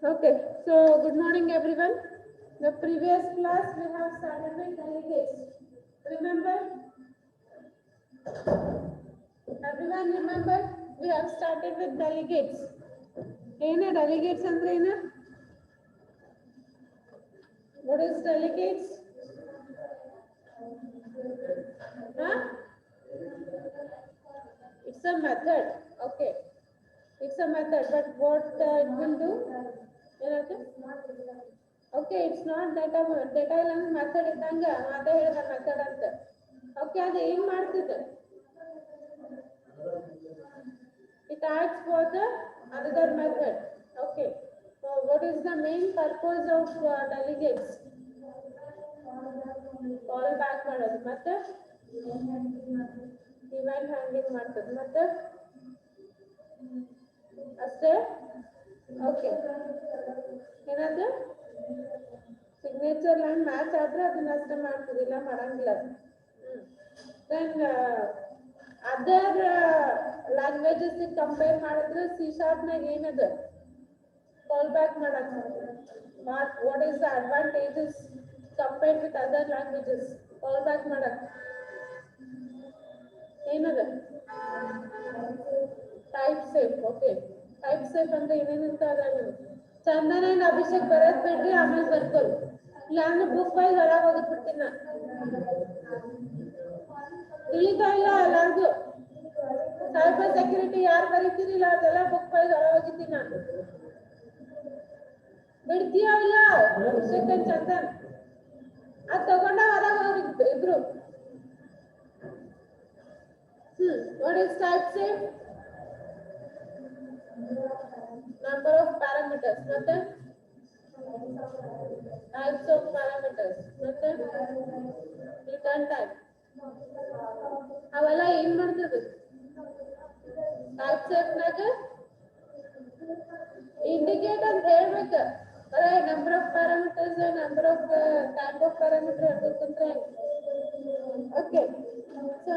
Okay, so good morning everyone. The previous class we have started with delegates. Remember? Everyone remember? We have started with delegates. Ena delegates andre ena? What is delegates? Huh? It's a method. Okay. It's a method, but what it will do? Okay, it's not data ಇಲ್ಲ method ಇದ್ದಂಗ ಅದೇ ಹೇಳಿದ method ಅಂತ. Okay, ಅದು ಏನ್ ಮಾಡ್ತಿದೆ? It adds for the another method. Okay, so what is the main purpose of delegates? Call back ಮಾಡೋದು ಮತ್ತೆ ಇವೆಂಟ್ ಹ್ಯಾಂಡ್ಲಿಂಗ್ ಮಾಡ್ತದೆ ಮತ್ತೆ ಅಷ್ಟೇ. ಓಕೆ, ಏನಾದ್ರು ಸಿಗ್ನೇಚರ್ ಲೈನ್ ಮ್ಯಾಚ್ ಆದ್ರೆ ಅದನ್ನ ಅಷ್ಟೇ ಮಾಡ್ತದೆ, ಇಲ್ಲ ಮಾಡಂಗಿಲ್ಲ. ದೆನ್ ಅದರ್ ಲ್ಯಾಂಗ್ವೇಜಸ್ ಕಂಪೇರ್ ಮಾಡಿದ್ರೆ C# ಏನದ ಕಾಲ್ ಬ್ಯಾಕ್ ಮಾಡಕ್ what is the advantages compared with other languages call back ಮಾಡಕ್ ಏನದ type safe. Okay, type safe ಅಂದ್ರೆ ಏನೇನಂತ ಅದ ಚಂದನ ಅಭಿಷೇಕ್ ಬರೋದ್ ಬಿಡ್ರಿ, ಆಮೇಲೆ ಬರ್ಕೊಳ್ಳಿ, ಇಲ್ಲಾಂದ್ರೆ ಬುಕ್ ವೈಸ್ ಹೊರಗೆ ಹೋಗ್ಬಿಡ್ತೀನಿ ನಾ. ತಿಳಿತಾ ಇಲ್ಲ ಎಲ್ಲಾರ್ಗು? ಸೈಬರ್ ಸೆಕ್ಯೂರಿಟಿ ಯಾರು ಬರೀತೀರಿಲ್ಲ ಅದೆಲ್ಲ ಬುಕ್ ವೈಸ್ ಹೊರ ಹೋಗಿದ್ದೀನಿ ನಾನು. ಬಿಡ್ತೀಯ ಇಲ್ಲ ಅಭಿಷೇಕ್ ಚಂದನ್? ಅದ್ ತಗೊಂಡ ಹೊರಗೆ ಹೋಗ್ರಿ ಇಬ್ರು. What is type safe? Number of parameters ಮತ್ತೆ types of parameters ಮತ್ತೆ return type ಅವೆಲ್ಲ ಏನ್ ಮಾಡ್ತದೆ? ಟೈಪ್ ಸೇಫ್ ನಾಗ ಇಂಡಿಕೇಟ್ ಅಂತ ಹೇಳ್ಬೇಕು. ಬರೇ number of parameters number of type of parameter ಹೇಳ್ಬೇಕಂದ್ರೆ. Okay, so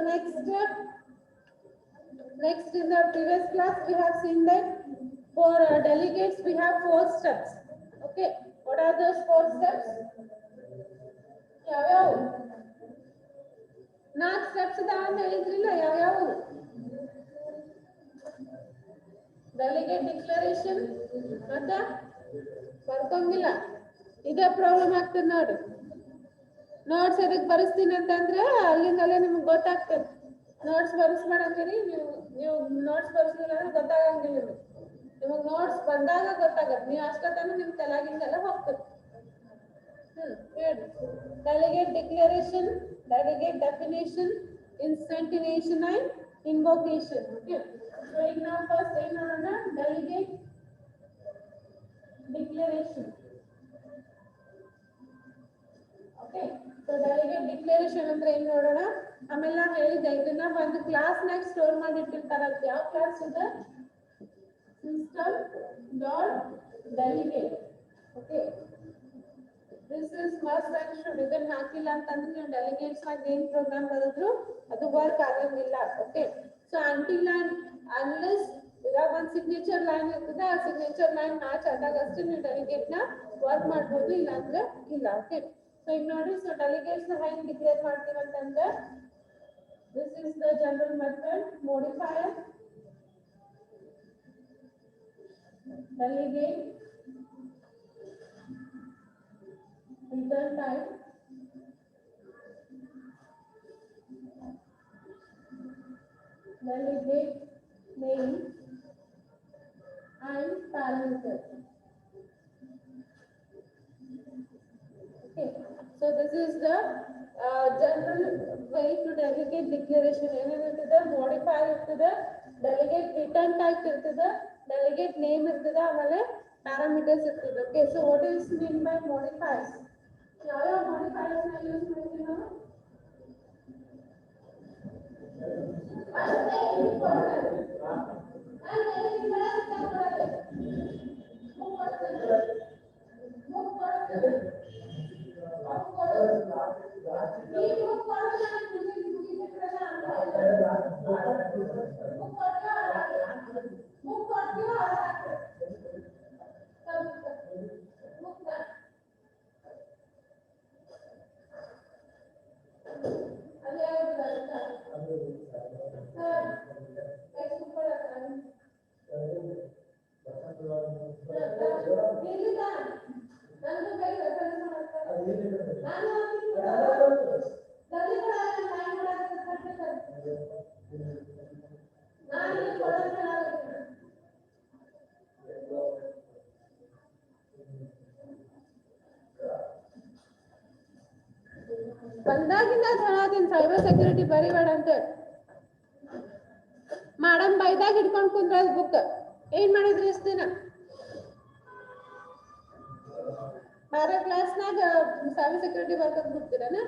next in the previous class we have seen that for delegates we have 4 steps. Okay, what are those 4 steps? ಯಾವ 4 steps ಅಂತ ಹೇಳಿದ್ರಿಲ್ಲ, ಯಾವ delegate declaration ಮತ್ತೆ ಬರ್ಕೊಂಗಿಲ್ಲ. ಇದೇ problem ಆಗ್ತದೆ ನೋಡಿ. Notes ಅದಕ್ಕೆ ಬರೆಸ್ತೀನಿ ಅಂತಂದ್ರೆ ಅಲ್ಲಿಂದಲೇ ನಿಮ್ಗೆ ಗೊತ್ತಾಗ್ತದೆ. ನೋಟ್ಸ್ ಬರೆಸ್ಬೇಡಂತೀರಿ, ನೀವು ನೋಟ್ಸ್ ಬರೆಸ್ಲಿಲ್ಲ ಅಂದ್ರೆ ಗೊತ್ತಾಗಂಗಿಲ್ಲ. ನಿಮಗೆ ನೋಟ್ಸ್ ಬಂದಾಗ ಗೊತ್ತಾಗತ್ತೆ, ನೀವು ಅಷ್ಟೊತ್ತನ ನಿಮ್ ತಲೆಗಿಂದೆಲ್ಲ ಹೋಗ್ತದೆ. ಹೇಳಿ, delegate declaration, delegate definition, instantiation and invocation. Okay, so ಈಗ ನಾವು ಫಸ್ಟ್ ಏನ್ ನೋಡೋಣ? Delegate declaration. Okay, so delegate declaration ಅಂದ್ರೆ ಏನ್ ನೋಡೋಣ. ಆಮೇಲೆ ನಾನು ಹೇಳಿದ್ದೆ ಇದನ್ನ ಒಂದು ಕ್ಲಾಸ್ನಾಗ ಸ್ಟೋರ್ ಮಾಡಿಟ್ಟಿರ್ತಾರಂತ. ಯಾವ ಕ್ಲಾಸ್ ಇದೆ? System dot delegate. Okay, this is must and should. ಇದನ್ನ ಹಾಕಿಲ್ಲ ಅಂತಂದ್ರೆ ನೀವು ಡೆಲಿಗೇಟ್ಸ್ ನಾಗ ಏನ್ ಪ್ರೋಗ್ರಾಮ್ ಬರೆದ್ರು ಅದು ವರ್ಕ್ ಆಗಂಗಿಲ್ಲ. Okay, so until and unless ಇವಾಗ ಒಂದು ಸಿಗ್ನೇಚರ್ ಲೈನ್ ಇರ್ತದೆ, ಆ ಸಿಗ್ನೇಚರ್ ಲೈನ್ ಮ್ಯಾಚ್ ಆದಾಗ ಅಷ್ಟೇ ನೀವು ಡೆಲಿಗೇಟ್ ನ ವರ್ಕ್ ಮಾಡ್ಬೋದು, ಇಲ್ಲ ಅಂದ್ರೆ ಇಲ್ಲ. ಓಕೆ, ಸೊ ಈಗ ನೋಡಿ, ಸೊ ಡೆಲಿಗೇಟ್ಸ್ ನ ಹೆಂಗ್ ಡಿಕ್ಲೇರ್ ಮಾಡ್ತೀವಿ ಅಂತಂದ್ರೆ this is the general method. Modifier, delegate, return type, delegate name and parameter. Okay, so this is the general way to delegate declaration. ಏನೇನಿರ್ತದೆ? modifier ಇರ್ತದೆ, delegate return type ಇರ್ತದೆ, delegate name ಇರ್ತದೆ, ಆಮೇಲೆ parameters ಇರ್ತದೆ. Okay, so what is mean by modifiers? ಯಾವ modifiers ನ use ಮಾಡ್ತೀವಿ ನಾವು? ಬಂದಾಗಿಂದ ಹೇಳತ್ತೀನಿ ಸೈಬರ್ ಸೆಕ್ಯೂರಿಟಿ ಬರಿಬೇಡ ಅಂತ. ಮೇಡಮ್ ಬೈದಾಗ ಹಿಡ್ಕೊಂಡು ಕುಂದ್ರ ಬುಕ್ ಏನ್ ಮಾಡಿದ್ರಿ ಇಷ್ಟ ದಿನ? ಬೇರೆ ಕ್ಲಾಸ್ನಾಗ ಸೈಬರ್ ಸೆಕ್ಯೂರಿಟಿ ಬರ್ಕತ್ ಬಿಡ್ತೀರನ?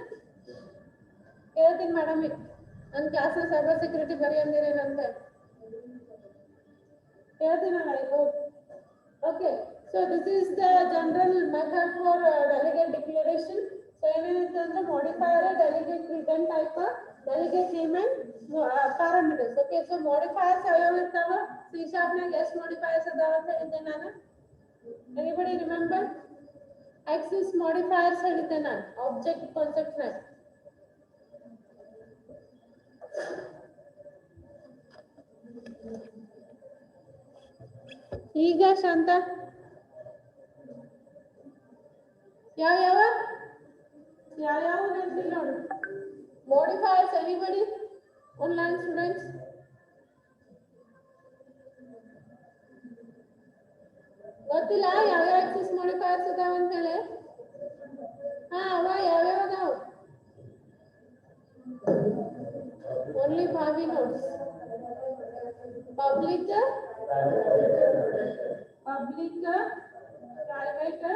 ಹೇಳ್ತೀನಿ ಮೇಡಮ್ ನನ್ನ ಕ್ಲಾಸ್ನಾಗ ಸೈಬರ್ ಸೆಕ್ಯೂರಿಟಿ ಬರಿ ಅಂದಿರೇನಂತ ಹೇಳ್ತೀನಲ್ಲ. Okay, so this is the general method for delegate declaration. So ಏನೇನಿದೆ ಅಂದ್ರೆ modifier, delegate, return type, delegate name and parameters. Okay, so modifiers ಯಾವ ಇರ್ತಾವ? C# ನಾಗ ಎಷ್ಟು modifiers ಅದಾವ ಅಂತ ಹೇಳಿದ್ದೆ ನಾನು. Anybody remember? Access modifiers ಹೇಳಿದ್ದೆ ನಾನು object concept ನಾಗ. ಈಗ ಶಾಂತ ಯಾವ ನೆನಪಿಲ್ಲ ನೋಡು. modifiers anybody? Online students? ಗೊತ್ತಿಲ್ಲ ಯಾವ access modifiers ಅದಾವ ಅಂತ ಹೇಳಿ? ಅವ ಯಾವ್ಯಾವ ಅದಾವ? only Bhavi knows. Public, private,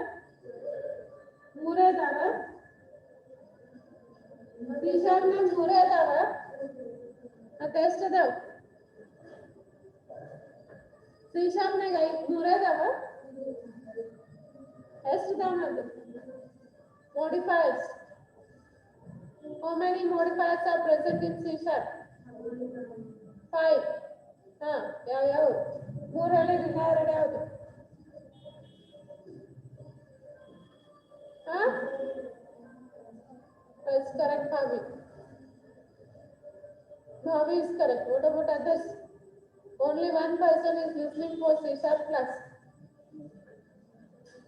ಮೂರೇ ಅದಾವ. C# ನಾಗ ಮೂರೇ ಅದಾವ. ಮತ್ತೆ ಎಷ್ಟು ಅದಾವ? C# ನಾಗ ಮೂರೇ ಅದಾವ. ಎಷ್ಟು ಅದಾವ ಅದು? modifiers. How many modifiers are present in C#? 5. ಯಾವ ಮೂರಲ್ಲಿ ಎರಡು ಯಾವುದು? That's correct, Bhavi. Bhavi is correct. What about others? Only one person is listening for C# class.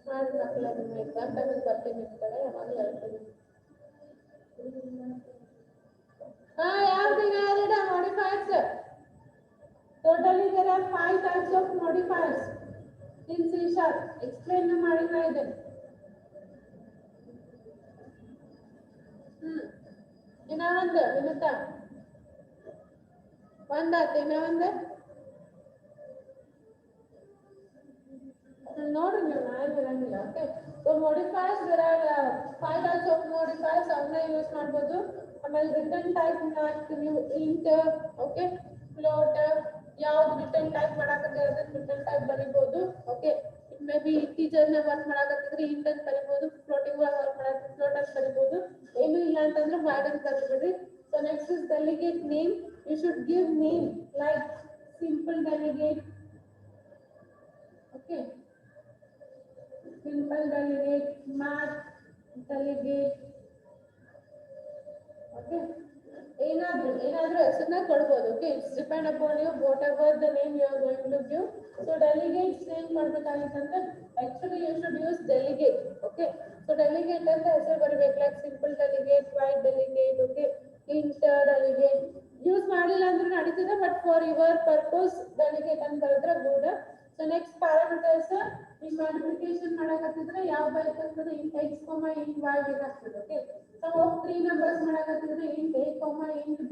ಮಾಡಿ ಮಕ್ಕಳ ನಿಮ್ಮ ಎಕ್ಸಾಮ್ ಟೈಮಿಗೆ ಬರ್ತೀನಿ ನಿಮ್ಮ ಕಡೆ ಯಾವಾಗ ಹೇಳ್ತೀನಿ. ಯಾವ್ದು ಯಾರಿಡ modifiers? Totally there are 5 types of modifiers in C#. Explain the modifier then. ಇನ್ನ ಒಂದು ವಿನುತಾ ಒಂದಾತ ಇನ್ನ ಒಂದು ನೋಡ್ರಿ ನೀವು ನಾಳೆ ಬರಂಗಿಲ್ಲ. Okay, so modifiers there are 5 types of modifiers. ಅವನ್ನ ಯೂಸ್ ಮಾಡ್ಬೋದು. ಆಮೇಲೆ ರಿಟರ್ನ್ ಟೈಪ್ ನೀವು ಇಂಟ್, ಓಕೆ, ಫ್ಲೋಟ್, ಯಾವ್ದು ರಿಟರ್ನ್ ಟೈಪ್ ಮಾಡಾಕತ್ತಿದ್ರೆ ರಿಟರ್ನ್ ಟೈಪ್ ಬರಿಬೋದು. ಓಕೆ, ಇಟ್ ಮೇ ಬಿ ಟೀಚರ್ನ ವರ್ಕ್ ಮಾಡಾಕತ್ತಿದ್ರೆ ಇಂಟ್ ಅಂತ ಬರಿಬೋದು, ಫ್ಲೋಟಿಂಗ್ ವರ್ಕ್ ಮಾಡಾಕತ್ತಿದ್ರೆ ಫ್ಲೋಟ್ ಅಂತ ಬರಿಬೋದು. ಏನು ಇಲ್ಲ ಅಂತಂದ್ರೆ ವಾಯ್ಡ್ ಅಂತ ಬರಿಬಿಡ್ರಿ. So next is delegate name. You should give name like simple delegate. Okay, simple delegate, math delegate. Okay, ಏನಾದ್ರೂ ಹೆಸರನ್ನ ಕೊಡ್ಬೋದು. Okay, it's depend upon you whatever the name you are going to give. So delegates ಏನ್ ಮಾಡ್ಬೇಕಾಗಿತ್ತಂದ್ರೆ actually you should use delegate. Okay, so delegate ಅಂತ ಹೆಸರು ಬರಬೇಕು like simple delegate, void delegate, okay, int delegate. Use ಮಾಡಿಲ್ಲ ಅಂದ್ರೆ ನಡೀತದೆ, but for your purpose delegate ಅಂತ ಬರೆದ್ರೆ ಗುಡ್. ಸೊ ನೆಕ್ಸ್ಟ್ ಪ್ಯಾರಾಮೀಟರ್ಸ್ ಈ ಮಲ್ಟಿಪ್ಲಿಕೇಶನ್ ಮಾಡಕತ್ತಿದ್ರೆ ಯಾವ ಬರ್ತದೆ? ಇಂಟ್ x, ಇಂಟ್ y ಬೇಕಾಗ್ತದೆ. ಓಕೆ, ಸಮ್ ಆಫ್ 3 ನಂಬರ್ಸ್ ಮಾಡಕತ್ತಿದ್ರೆ int a, int b,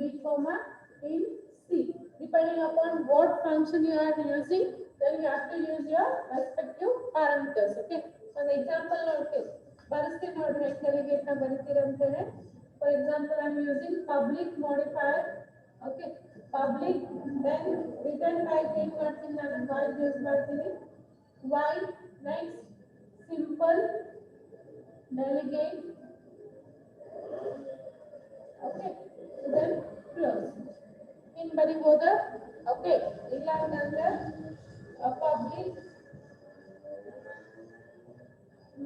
int c. Depending upon what function you are using, then you have to use your respective parameters. Okay, ಒಂದು example ನೋಡ್ತೀವಿ, ಬರೆಸ್ತೀನಿ ನೋಡ್ರಿ ಹೆಂಗ್ delegate ನ ಬರೀತೀರ ಅಂತೇಳಿ. For example I am using public modifier. Okay, public, then return type ಏನ್ ಮಾಡ್ತೀನಿ ನಾನು? ವಾಯ್ಡ್ ಯೂಸ್ ಮಾಡ್ತೀನಿ. Why? Next, simple delegate. Okay, then close. In ಬರಿಬೋದ? ಓಕೆ, ಇಲ್ಲ ಅಂತಂದ್ರೆ ಪಬ್ಲಿಕ್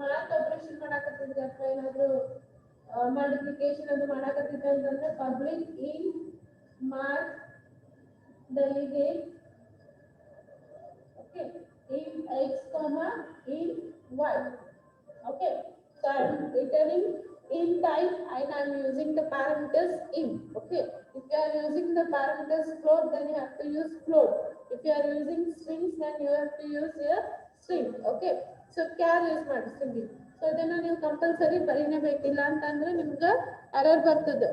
ಮಾತ್ ಆಪರೇಷನ್ ಮಾಡಾಕತ್ತಿದ್ರೆ ಅಥವಾ ಏನಾದ್ರು ಮಲ್ಟಿಪ್ಲಿಕೇಶನ್ ಅದು ಮಾಡಾಕತ್ತಿದ್ರೆ ಅಂತಂದ್ರೆ ಪಬ್ಲಿಕ್ ಇನ್ ಮಾತ್ delegate. Okay, in x comma in y. Okay, so I am returning in type and I am using the parameters in. Okay, if you are using the parameters float, then you have to use float. If you are using strings, then you have to use a string. Okay, so char use ಮಾಡ್ತೀವಿ. So ಇದನ್ನ ನೀವು compulsory ಬರೀನೇಬೇಕಿಲ್ಲ ಅಂತಂದ್ರೆ ನಿಮ್ಗೆ error ಬರ್ತದೆ.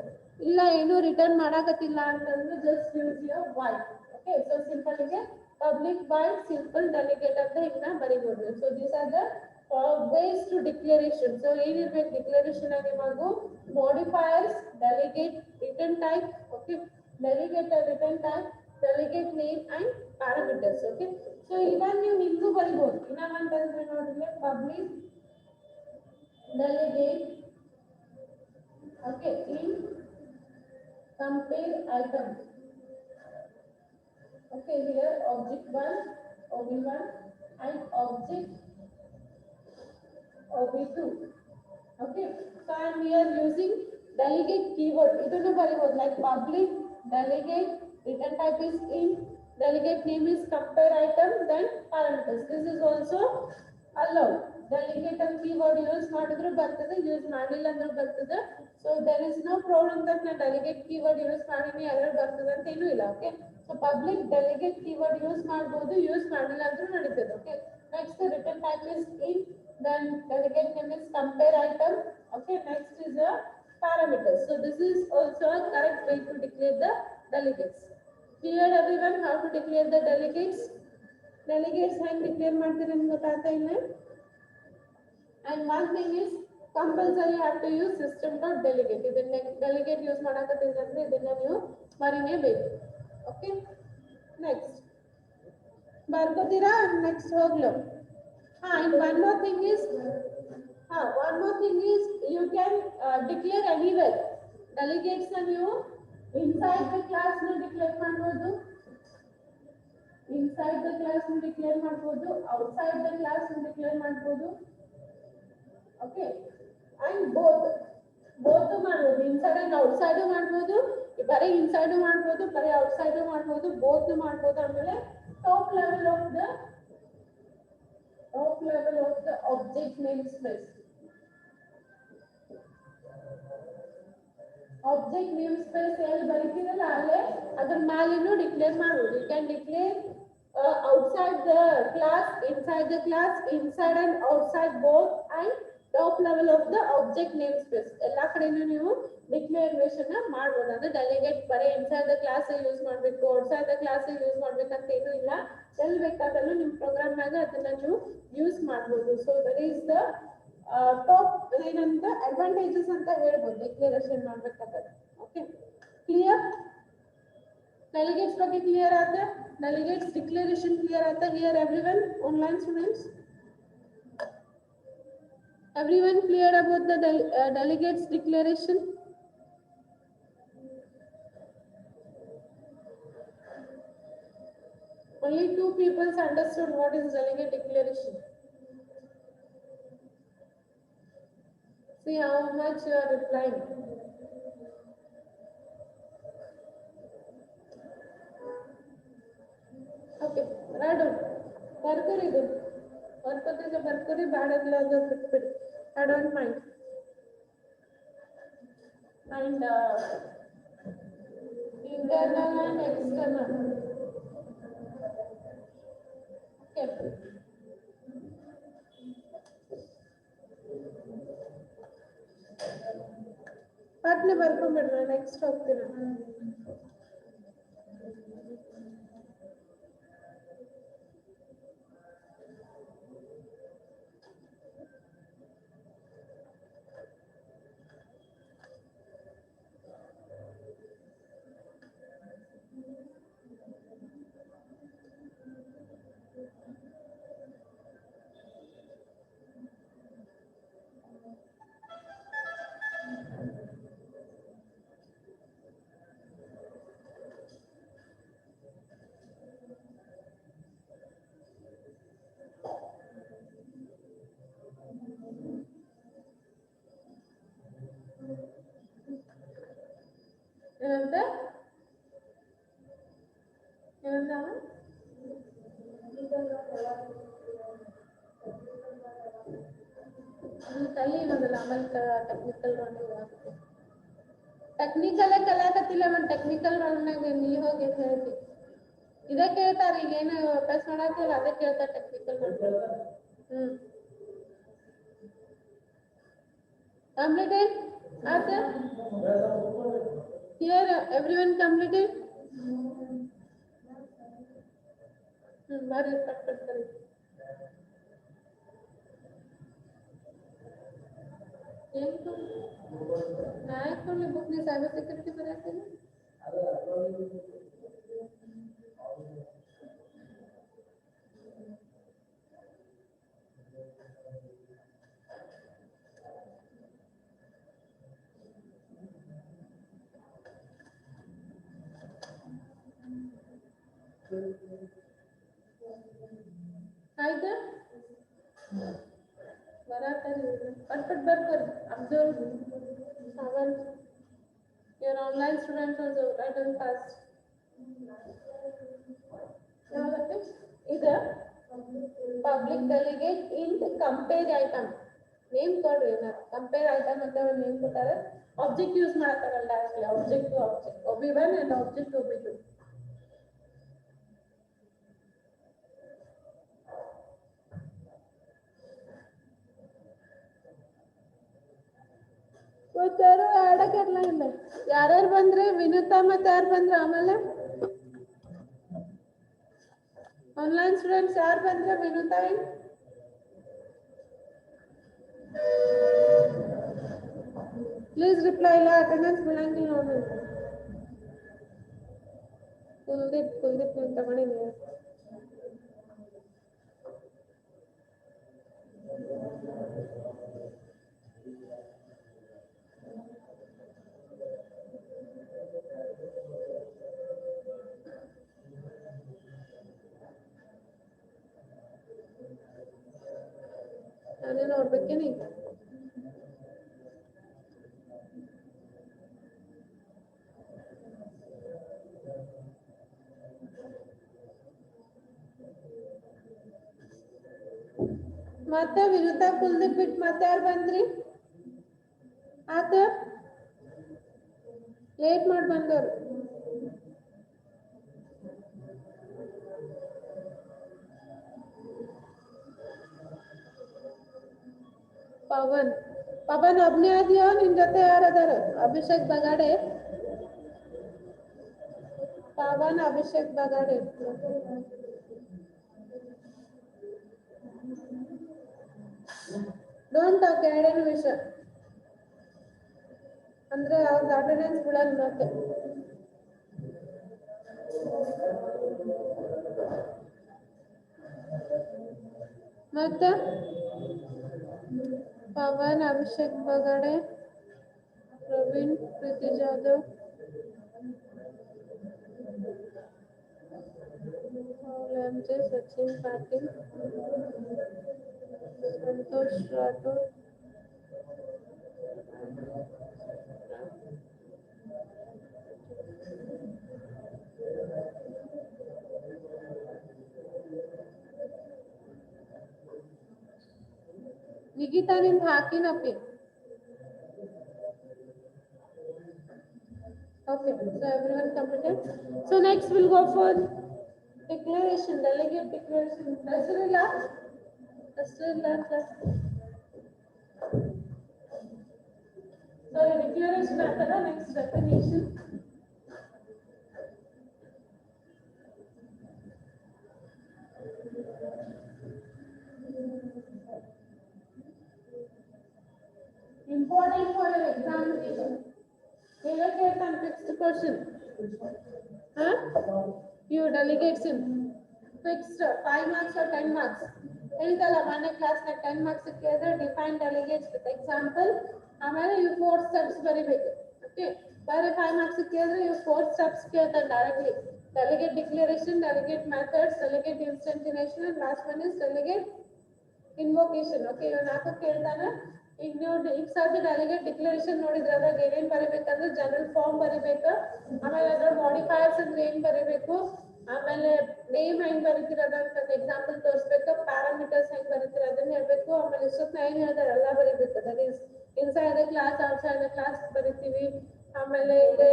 ಇಲ್ಲ ಏನು return ಮಾಡಾಕತ್ತಿಲ್ಲ ಅಂತಂದ್ರೆ just use your void. Okay, so simple ಗೆ ಪಬ್ಲಿಕ್ ವೈಟ್ ಸಿಂಪಲ್ ಡೆಲಿಗೇಟ್ ಅಂತ ಹಿಂಗ ಬರೀಬಹುದು. So these are the ways to declaration. So ಏನಿರ್ಬೇಕು ಡಿಕ್ಲರೇಷನ್ ಆಗಿ ನಿಮಗೂ modifiers, delegate, return type, okay, delegate return type, delegate name and parameters. Okay, so ಇವನ್ ನೀವು ಹಿಂಗೂ ಬರೀಬಹುದು. ಇನ್ನ ಅಂತಂದ್ರೆ ನೋಡಿದ್ರೆ public delegate, okay, in compare items. Okay, here object 1, ob1 and object ob2. Okay, so I am here using delegate keyword. Idunu baribodu like public delegate, return type is in, delegate name is compare item, then parameters. This is also allowed. Delegate and keyword use ಮಾಡಿದ್ರು ಬರ್ತದೆ, use ಮಾಡಿಲ್ಲ ಅಂದ್ರೂ ಬರ್ತದೆ. So there is no problem that na delegate keyword use ಮಾಡಿನಿ error ಬರ್ತದೆ ಅಂತ ಏನೂ ಇಲ್ಲ. Okay, so public delegate keyword use ಮಾಡಬಹುದು, ಯೂಸ್ ಮಾಡಿಲ್ಲ ಅಂದ್ರೂ ನಡೀತದೆ. Okay, next return type is in, then delegate name is compare item. Okay, next is a parameters. So this is also a correct way to declare the delegates. Clear everyone how to declare the delegates? Delegates ಹೆಂಗ್ declare ಮಾಡ್ತೀರಾ ಅಂತ ಗೊತ್ತಾಗ್ತಾ ಇಲ್ಲ. And one thing is compulsory you have to use system.delegate. ಇದನ್ನ delegate use ಮಾಡಕತ್ತಿದ್ರೆ ಇದನ್ನ ನೀವು ಮರಿನೇಬೇಕು. Okay, next ಬರ್ಕೋತೀರಾ? next ಹೋಗ್ಲು. And one more thing is you can declare anywhere. Delegates na ನೀವು inside the class na declare ಮಾಡಬಹುದು, inside the class na declare ಮಾಡಬಹುದು, outside the class na declare ಮಾಡಬಹುದು. Okay, and both ಮಾಡಬಹುದು, inside and outside ಮಾಡಬಹುದು, ಬರೀ inside ಮಾಡಬಹುದು, ಬರೀ outside ಮಾಡಬಹುದು, both ಮಾಡಬಹುದು. ಆಮೇಲೆ top level of the object namespace. Object namespace ಎಲ್ಲಿ ಬರೀತೀರಲ್ಲ ಅಲ್ಲೇ ಅದರ ಮೇಲೇನು ಡಿಕ್ಲೇರ್ ಮಾಡಬಹುದು. You can declare outside the class, inside the class, inside and outside both, and top level of the object namespace. ಎಲ್ಲಾ ಕಡೆನೂ ನೀವು ಡಿಕ್ಲೇರೇಷನ್ ಮಾಡಬಹುದು. ಅಂದ್ರೆ ಡೆಲಿಗೇಟ್ ಬರೀ ಇನ್ಸೈಡ್ ದ ಕ್ಲಾಸ್ ಯೂಸ್ ಮಾಡಬೇಕು, ಔಟ್ಸೈಡ್ ದ ಕ್ಲಾಸ್ ಯೂಸ್ ಮಾಡ್ಬೇಕಂತ ಏನೂ ಇಲ್ಲ. ಎಲ್ಲಿ ಬೇಕಾದಲ್ಲೂ ನಿಮ್ಮ ಪ್ರೋಗ್ರಾಮ್ನಾಗ ಅದನ್ನ ನೀವು ಯೂಸ್ ಮಾಡಬಹುದು. So that is the top ಏನಂತ ಅಡ್ವಾಂಟೇಜಸ್ ಅಂತ ಹೇಳ್ಬೋದು ಡಿಕ್ಲೇರೇಷನ್ ಮಾಡ್ಬೇಕಾದ್ರೆ. Okay, clear? delegates ಬಗ್ಗೆ ಕ್ಲಿಯರ್ ಆತ? delegates declaration ಕ್ಲಿಯರ್ ಆತ? here everyone online students, everyone clear about the delegates declaration? Only 2 people understood what is delegate declaration. See how much you are replying. Okay, read it. ಬರ್ಕೋರಿ ಇದು ಬರ್ಕೋತಿದ್ರೆ ಬರ್ಕೋರಿ, ಬ್ಯಾಡಲ್ಲ ಅದು ಬಿಟ್ಬಿಡಿ. I don't mind. And internal and external. Okay. ಪಟ್ನೆ ಬರ್ಕೊಂಡ್ಬಿಡ್ರಿ, next ಹೋಗ್ತೀನಿ. ಕಲಿ ಮೊದಲ ಆಮೇಲೆ technical round ಆಗುತ್ತೆ. ಟೆಕ್ನಿಕಲ್ ಕಲಾಕತ್ತಿಲ್ಲ ಒಂದು ಟೆಕ್ನಿಕಲ್ ರೌಂಡ್ನಾಗ ನೀ ಹೋಗಿ ಹೇಳ್ತಿ ಇದ ಕೇಳ್ತಾರ ಈಗ ಏನು ಅಭ್ಯಾಸ ಮಾಡತ್ತಿಲ್ಲ ಅದೇ ಕೇಳ್ತಾರ ಟೆಕ್ನಿಕಲ್ ಕಂಪ್ಲೀಟೆಡ್ ಆತ ಹಿಯರ್ ಎವ್ರಿವನ್ ಕಂಪ್ಲೀಟೆಡ್ ಬಾರಿ ಪಟ್ಟಾರೆ ಏನು ನಾಯಕಲ್ಲಿ ಬುಕ್ ನಿ ಸೈಬರ್ ಸೆಕ್ಯೂರಿಟಿ ಬರೆಯತ್ತೇನೆ ಆಯ್ತಾ ಬರತ್ತಾರೆ ಪಟ್ ಪಟ್ ಬರ್ತಾರೆ observe seven your online students also write on fast ಇದು ಪಬ್ಲಿಕ್ ಡೆಲಿಗೇಟ್ ಇನ್ ಕಂಪೇರ್ ಐಟಮ್ ನೇಮ್ ಕೊಡ್ರಿ ಕಂಪೇರ್ ಐಟಮ್ ಅಂತ ನೇಮ್ ಕೊಟ್ಟಾರೆ ಆಬ್ಜೆಕ್ಟ್ ಯೂಸ್ ಮಾಡ್ತಾರಲ್ಲ ಆಬ್ಜೆಕ್ಟ್ ಒಬಿ1 ಅಂಡ್ ಆಬ್ಜೆಕ್ಟ್ ಒಬಿ2 ಯಾರು ಆಡಕ್ಕಿರ್ಲ ಇಲ್ಲ ಯಾರ್ಯಾರು ಬಂದ್ರೆ ವಿನುತಾ ಮತ್ತೆ ಯಾರು ಬಂದ್ರೆ ಆಮೇಲೆ ಆನ್ಲೈನ್ ಸ್ಟೂಡೆಂಟ್ಸ್ ಯಾರು ಬಂದ್ರೆ ವಿನುತಾ ಪ್ಲೀಸ್ ರಿಪ್ಲೈ ಇಲ್ಲ ಅಟೆಂಡೆನ್ಸ್ ಬಿಡಂಗಿಲ್ಲ ನೋಡ್ರಿ ಕುಲ್ದೀಪ್ ನೀವು ತಗೊಂಡಿ ನೀವು ಅದೇ ನೋಡ್ಬೇಕೇನಿ ಮತ್ತೆ ವಿನುತಾ ಕುಲ್ದೀಪ್ ಬಿಟ್ಟು ಮತ್ತೆ ಯಾರು ಬಂದ್ರಿ ಆತ ಲೇಟ್ ಮಾಡಿ ಬಂದವ್ರು ಪವನ್ ಒಬ್ನೇ ಆದ್ಯೋ ನಿನ್ ಜೊತೆ ಯಾರದಾರ ಅಭಿಷೇಕ್ ಬಗಾಡೆ ಪವನ್ ಅಭಿಷೇಕ್ ಬಗಾಡೆ ಡೋಂಟ್ ಟಾಕ್ ಎರಡನೇ ವಿಷಯ ಅಂದ್ರೆ ಅವ್ರದ್ದು ಅಟೆಂಡೆನ್ಸ್ ಬಿಡಲ್ಲ ಮತ್ತೆ ಮತ್ತೆ पवन अभिषेक बगाड़े प्रवीण प्रीति जादव एमजे सचिन पाटिल संतोष राठौर निकिता निंद हाकिनಪ್ಪಿ okay so everyone completed so next we'll go for declaration delegate declaration Asrilla class so declaration after next definition important for your examination. Delegate and fixed person. Huh? You delegates in fixed 5 marks or 10 marks. Helidala one class na 10 marks together define delegates with example. Amala you 4 steps very big. Okay. For 5 marks together you 4 steps together directly. Delegate declaration, delegate methods, delegate instantiation, and last one is delegate invocation. Okay. You naku keltana. ಈಗ ನೀವು ಈಗ ಸದ್ಯ delegate declaration ನೋಡಿದ್ರೆ ಅದ್ರಾಗ ಏನೇನ್ ಬರಿಬೇಕಂದ್ರೆ general form ಬರಿಬೇಕು ಆಮೇಲೆ ಅದ್ರ ಮಾಡಿಫೈಯರ್ಸ್ ಅಂದ್ರೆ ಏನ್ ಬರಿಬೇಕು ಆಮೇಲೆ ನೇಮ್ ಹೆಂಗ್ ಬರೀತಿರ ಅದಂತ ಎಕ್ಸಾಂಪಲ್ ತೋರಿಸ್ಬೇಕು ಪ್ಯಾರಾಮೀಟರ್ಸ್ ಹೆಂಗ್ ಬರೀತಿರ ಅದನ್ನ ಹೇಳ್ಬೇಕು ಬರೀಬೇಕು. ಆಮೇಲೆ ಇಷ್ಟೊತ್ತು ಏನ್ ಹೇಳ್ತಾರೆ ಎಲ್ಲ ಬರೀಬೇಕು. That is inside the class outside the class ಬರೀತೀವಿ. ಆಮೇಲೆ ಇಲ್ಲಿ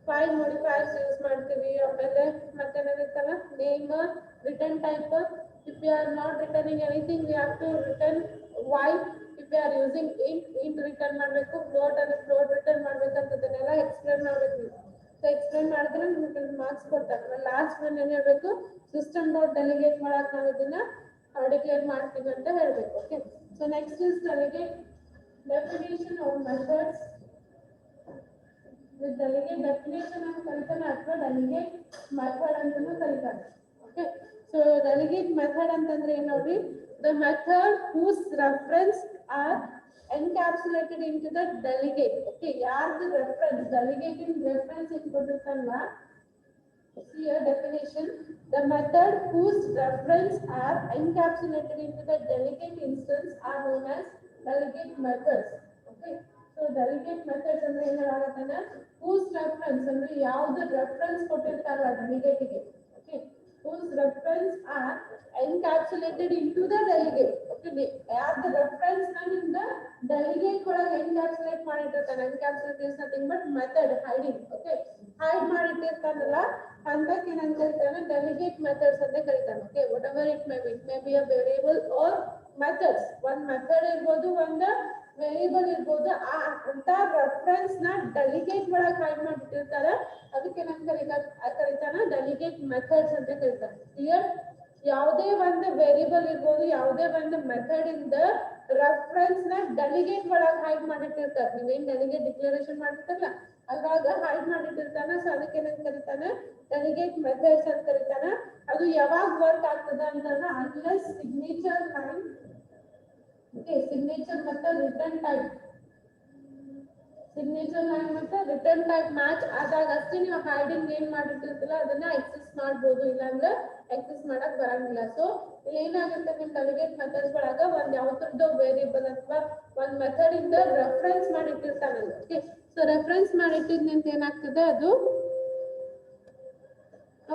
ಫೈಲ್ ಮಾಡಿಫೈರ್ಸ್ ಯೂಸ್ ಮಾಡ್ತೀವಿ. ಆಮೇಲೆ ಮತ್ತೇನಿರುತ್ತಲ್ಲ name, return type. If you are not returning anything we have to return void. If you are using int return ಮಾಡಬೇಕು. Float ಅಂದ್ರೆ float return ಮಾಡ್ಬೇಕಂತದನ್ನೆಲ್ಲ explain ಮಾಡ್ಬೇಕು. ಸೊ ಎಕ್ಸ್ಪ್ಲೇನ್ ಮಾಡಿದ್ರೆ ನಿಮಗೆ ಮಾರ್ಕ್ಸ್ ಕೊಡ್ತಾರೆ. ಲಾಸ್ಟ್ ಒನ್ ಏನ್ ಹೇಳ್ಬೇಕು, ಸಿಸ್ಟಮ್ ಡಾಟ್ ಡೆಲಿಗೇಟ್ ಮಾಡಕ್ ನಾವು ಇದನ್ನ ಡಿಕ್ಲೇರ್ ಮಾಡ್ತೀವಿ ಅಂತ ಹೇಳ್ಬೇಕು. Okay, so next is delegate definition of methods. Delegate definition ಅಂತ ಕರೀತಾನೆ ಅಥವಾ ಡೆಲಿಗೇಟ್ ಮೆಥಡ್ ಅಂತಾನೂ ಕರೀತಾರೆ. ಓಕೆ, ಸೊ ಡೆಲಿಗೇಟ್ ಮೆಥಡ್ ಅಂತಂದ್ರೆ ಏನ್ ನೋಡ್ರಿ, the method whose reference are encapsulated into the delegate. Okay, ಯಾರ್ದು ರೆಫರೆನ್ಸ್ ಡೆಲಿಗೇಟ್ ಇನ್ ರೆಫರೆನ್ಸ್ ಕೊಟ್ಟಿರ್ತಾರಲ್ಲ, see a definition, the method whose reference are encapsulated into the delegate instance are known as delegate methods. Okay, so delegate methods ಅಂದ್ರೆ ಏನು ಹೇಳಾಗತ್ತಾನ, whose reference ಅಂದ್ರೆ ಯಾವ್ದು reference ಕೊಟ್ಟಿರ್ತಾರಲ್ಲ delegate ಗೆ. Okay, whose reference are encapsulated into the delegate. Okay, ಯಾವ್ದು reference ನ ನಿಮ್ದ delegate ಒಳಗೆ encapsulate ಮಾಡಿರ್ತಾನೆ. encapsulate is nothing but method hiding. Okay, hide ಮಾಡಿಟ್ಟಿರ್ತಾನಲ್ಲ ಅಂತಕ್ಕೆ ಏನಂತ ಕರೀತಾನೆ, ಡೆಲಿಗೇಟ್ ಮೆಥಡ್ಸ್ ಅಂತ ಕರೀತಾನೆ. Okay, whatever it may be a variable or methods. ಒಂದ್ method ಇರ್ಬೋದು, ಒಂದು ವೇರಿಯಬಲ್ ಇರ್ಬೋದು. ಆ ಅಂತ ರೆಫರೆನ್ಸ್ ನ ಡೆಲಿಗೇಟ್ ಒಳಗೆ ಹೈಡ್ ಮಾಡಿಟ್ಟಿರ್ತಾರ. ಅದಕ್ಕೆ ಏನಂತ ಕರೀತಾನ, ಡೆಲಿಗೇಟ್ ಮೆಥಡ್ಸ್ ಅಂತ ಕರೀತಾನೆ. ಕ್ಲಿಯರ್? ಯಾವುದೇ ಒಂದು ವೇರಿಯಬಲ್ ಇರ್ಬೋದು, ಯಾವುದೇ ಒಂದು ಮೆಥಡ್ ಇಂದ ರೆಫರೆನ್ಸ್ ನ ಡೆಲಿಗೇಟ್ ಒಳಗೆ ಹೈಡ್ ಮಾಡಿಟ್ಟಿರ್ತಾರೆ. ನೀವೇನ್ ಡೆಲಿಗೇಟ್ ಡಿಕ್ಲರೇಷನ್ ಮಾಡಿರ್ತಾರಲ್ಲ ಅದ್ರಾಗ ಹೈಡ್ ಮಾಡಿಟ್ಟಿರ್ತಾನೆ. ಸೊ ಅದಕ್ಕೆ ಏನಂತ ಕರೀತಾನೆ, ಡೆಲಿಗೇಟ್ ಮೆಥಡ್ಸ್ ಅಂತ ಕರೀತಾನೆ. ಅದು ಯಾವಾಗ ವರ್ಕ್ ಆಗ್ತದ ಅಂತಂದ್ರೆ unless signature line, okay, signature ಮತ್ತೆ ರಿಟರ್ನ್ ಟೈಪ್, ಸಿಗ್ನೇಚರ್ ಲೈನ್ ಮತ್ತೆ ರಿಟರ್ನ್ ಟೈಪ್ ಮ್ಯಾಚ್ ಆದಾಗ ಅಷ್ಟೇ ನೀವು ಹೈಡಿಂಗ್ ಏನ್ ಮಾಡಿಟ್ಟಿರ್ತಿಲ್ಲ ಅದನ್ನ ಎಕ್ಸೆಸ್ ಮಾಡ್ಬೋದು, ಇಲ್ಲಾಂದ್ರೆ ಎಕ್ಸೆಸ್ ಮಾಡಕ್ ಬರಂಗಿಲ್ಲ. ಸೊ ಇಲ್ಲಿ ಏನಾಗುತ್ತೆ, ನಿಮ್ ಡೆಲಿಗೇಟ್ ಮೆಥಡ್ಸ್ ಒಳಗ ಒಂದ್ ಯಾವ್ದ್ರದ್ದು ವೇರಿಯಬಲ್ ಅಥವಾ ಒಂದ್ ಮೆಥಡ್ ಇಂದ ರೆಫರೆನ್ಸ್ ಮಾಡಿಟ್ಟಿರ್ತಾನಲ್ಲ. ಓಕೆ, ಸೊ ರೆಫರೆನ್ಸ್ ಮಾಡಿಟ್ಟಿದ್ದಂತ ಏನಾಗ್ತದೆ ಅದು,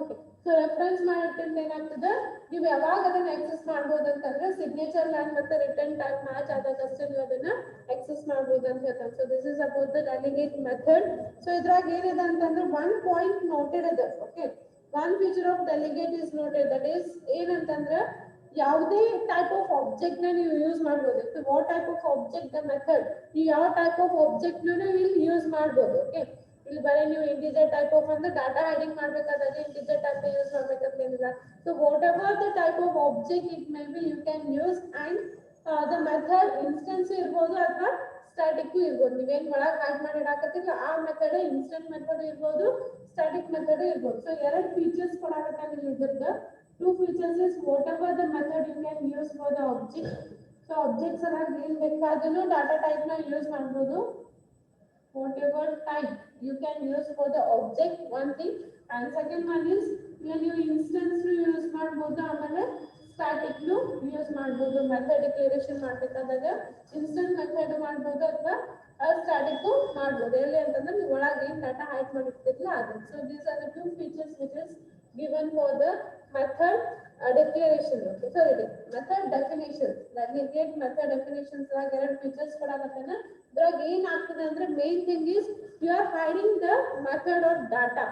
ಓಕೆ, ಸೊ ರೆಫರೆನ್ಸ್ ಮಾಡಿಟ್ಟಿಂದ ಏನಾಗ್ತದೆ, ನೀವು ಯಾವಾಗ ಅದನ್ನ ಎಕ್ಸೆಸ್ ಮಾಡ್ಬೋದು ಅಂತಂದ್ರೆ ಸಿಗ್ನೇಚರ್ ಲೈನ್ ಮತ್ತೆ ರಿಟರ್ನ್ ಟೈಪ್ ಮ್ಯಾಚ್ ಆದಾಗ ಅಷ್ಟೇ ನೀವು ಅದನ್ನ ಎಕ್ಸೆಸ್ ಮಾಡ್ಬೋದು ಅಂತ ಹೇಳ್ತಾರೆ. So this is about the delegate method. So ಇದ್ರಾಗ ಏನಿದೆ ಅಂತಂದ್ರೆ ಒನ್ ಪಾಯಿಂಟ್ ನೋಟೆಡ್ ಇದೆ. Okay, one feature of delegate is noted, that is ಏನಂತಂದ್ರೆ ಯಾವುದೇ ಟೈಪ್ ಆಫ್ ಆಬ್ಜೆಕ್ಟ್ ನ ನೀವು ಯೂಸ್ ಮಾಡ್ಬೋದು. What type of object the method, ನೀವು ಯಾವ ಟೈಪ್ ಆಫ್ ಆಬ್ಜೆಕ್ಟ್ ನ ಇಲ್ಲಿ ಯೂಸ್ ಮಾಡ್ಬೋದು. ಓಕೆ, ಇಲ್ಲಿ ಬರೀ ನೀವು ಇಂಟಿಜರ್ ಟೈಪ್ ಆಫ್ ಅಂದ್ರೆ ಡಾಟಾ ಹೈಡಿಂಗ್ ಮಾಡ್ಬೇಕಾದ್ರೆ ಇಂಟಿಜರ್ ಟೈಪ್ ಯೂಸ್ ಮಾಡ್ಬೇಕಂತ ಏನಿಲ್ಲ. So whatever the type of object it may be you can use. And the method instance ಇರ್ಬೋದು ಅಥವಾ ಸ್ಟಾಟಿಕ್ ಇರ್ಬೋದು. ನೀವೇನ್ ಒಳಗೆ ಹೈಡ್ ಮಾಡಿ ಇಡಾಕತ್ತಿಲ್ಲ ಆ ಮೆಥಡ್ ಇನ್ಸ್ಟೆಂಟ್ ಮೆಥಡ್ ಇರ್ಬೋದು, ಸ್ಟಾಟಿಕ್ ಮೆಥಡ್ ಇರ್ಬೋದು. ಸೊ ಎರಡು ಫೀಚರ್ಸ್ ಕೊಡಾಕತ್ತಾನ ಇದ್ರದ್ದು. Two features is whatever the method you can use for the object. So objects ಎಲ್ಲ ಏನ್ ಬೇಕಾದ್ರೂ ಡಾಟಾ ಟೈಪ್ ನ ಯೂಸ್ ಮಾಡ್ಬೋದು. whatever type you can use for the object, one thing. And second one is when you instance use ಮಾಡಬಹುದು, ಆಮೇಲೆ static use ಮಾಡಬಹುದು. Method declaration ಮಾಡಬೇಕಾದಾಗ instant method ಮಾಡಬಹುದು ಅಥವಾ ಸ್ಟಾಟಿಕ್ ಮಾಡಬಹುದು. ಎಲ್ಲಿ ಅಂತಂದ್ರೆ ನೀವು ಒಳಗೆ ಏನು ಡಾಟಾ ಹೈಡ್ ಮಾಡಿರ್ತಿರಲ್ಲ ಅದು. So these are the two features which is given for the method declaration. Okay, sorry, method definition. Delegate method definitions ಲಾಗ ಎರಡು ಫೀಚರ್ಸ್ ಕೊಡಾಕತ್ತಾನ. ಇದ್ರಾಗ ಏನ್ ಆಗ್ತದೆ ಅಂದ್ರೆ main thing is you are hiding the method of data.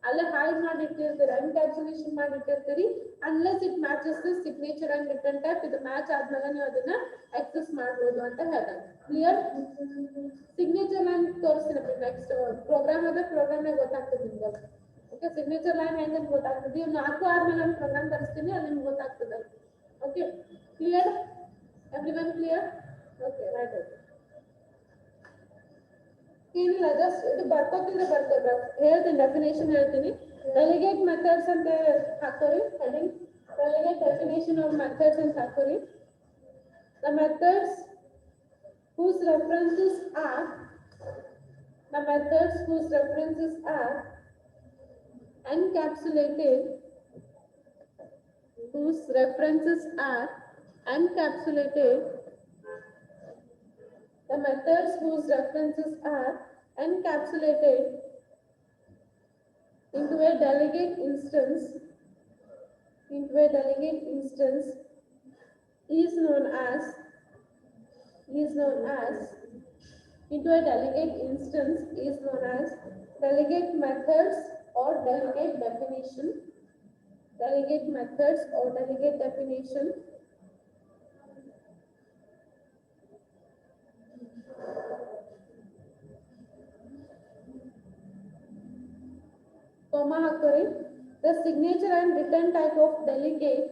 ಅಲ್ಲೇ hide ಮಾಡಿಟ್ಟಿರ್ತೀರಿ, encapsulation ಮಾಡಿಟ್ಟಿರ್ತೀರಿ. Unless it matches the signature and return type. ಇದು ಮ್ಯಾಚ್ ಆದ್ಮೇಲೆ ನೀವು ಅದನ್ನ ಆಕ್ಸೆಸ್ ಮಾಡ್ಬೋದು ಅಂತ ಹೇಳ್ತಾರೆ. ಕ್ಲಿಯರ್? ಸಿಗ್ನೇಚರ್ ಲೈನ್ ತೋರಿಸ್ತೀನಿ ನೆಕ್ಸ್ಟ್ ಪ್ರೋಗ್ರಾಮ್ ಅದ, ಪ್ರೋಗ್ರಾಮ್ ಗೊತ್ತಾಗ್ತದೆ ನಿಮ್ಗೆ. ಓಕೆ, ಸಿಗ್ನೇಚರ್ ಲೈನ್ ಹೆಂಗೆ ಗೊತ್ತಾಗ್ತದೆ, ಇವ್ 4 ಆದ್ಮೇಲೆ ನಾನು ಪ್ರೋಗ್ರಾಮ್ ತರಿಸ್ತೀನಿ, ಅಲ್ಲಿ ನಿಮ್ಗೆ ಗೊತ್ತಾಗ್ತದೆ. Okay, clear? Everyone clear? Okay, right. ಏನಿಲ್ಲ, ಜಸ್ಟ್ ಇದು ಬರ್ಕೋತಿದ್ರೆ ಬರ್ತದೆ. ಹೇಳ್ತೀನಿ, ಡೆಫಿನೇಷನ್ ಹೇಳ್ತೀನಿ. ಡೆಲಿಗೇಟ್ ಮೆಥಡ್ಸ್ ಅಂತ ಹಾಕೋರಿ heading. Delegate definition of methods ಅಂತ ಹಾಕೋರಿ. The methods whose references are encapsulated the methods whose references are encapsulated into a delegate instance is known as into a delegate instance is known as delegate methods or delegate definition. Delegate methods or delegate definition. Comma hakkari. The signature and written type of delegate.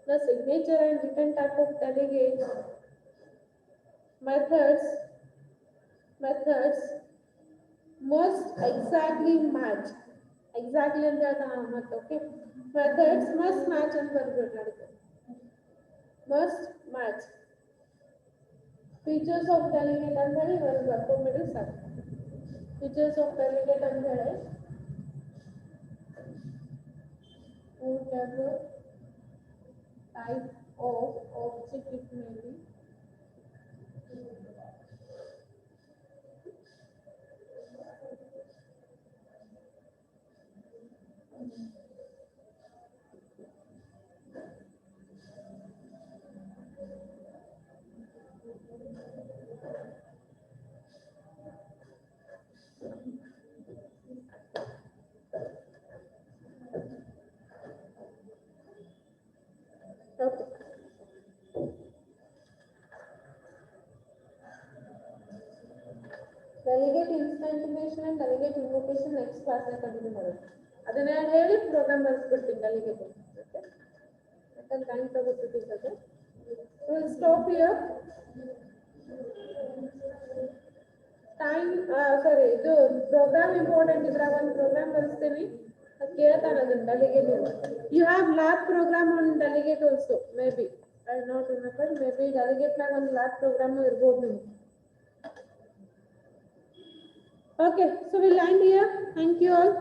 The signature and written type of delegate methods must exactly match. Exactly and okay. Methods must match and must match. Features of delegate and features of delegate and whatever type of object it may be. Okay. Delegate instantiation and delegate invocation next class I continue ಮಾಡುತ್ತೆ. ಅದನ್ನ ಹೇಳಿ program ಬರೆಸ್ಬಿಡ್ತೀನಿ delegate. Okay. ಯಾಕಂದ್ರೆ time ತಗೋತಿದ್ದೀವಿ. We'll stop here. Time sorry ಇದು program important ಇದ್ರೆ ಒಂದು program ಬರೆಸ್ತೀನಿ. ಅದು ಕೇಳ್ತಾನೆ ಅದನ್ನ delegate. You have lab program on delegate also maybe. I not remember maybe delegate ನಾಗ ಒಂದು lab program ಇರಬಹುದು ನಿಮಗೆ. Okay, so we'll end here. Thank you all.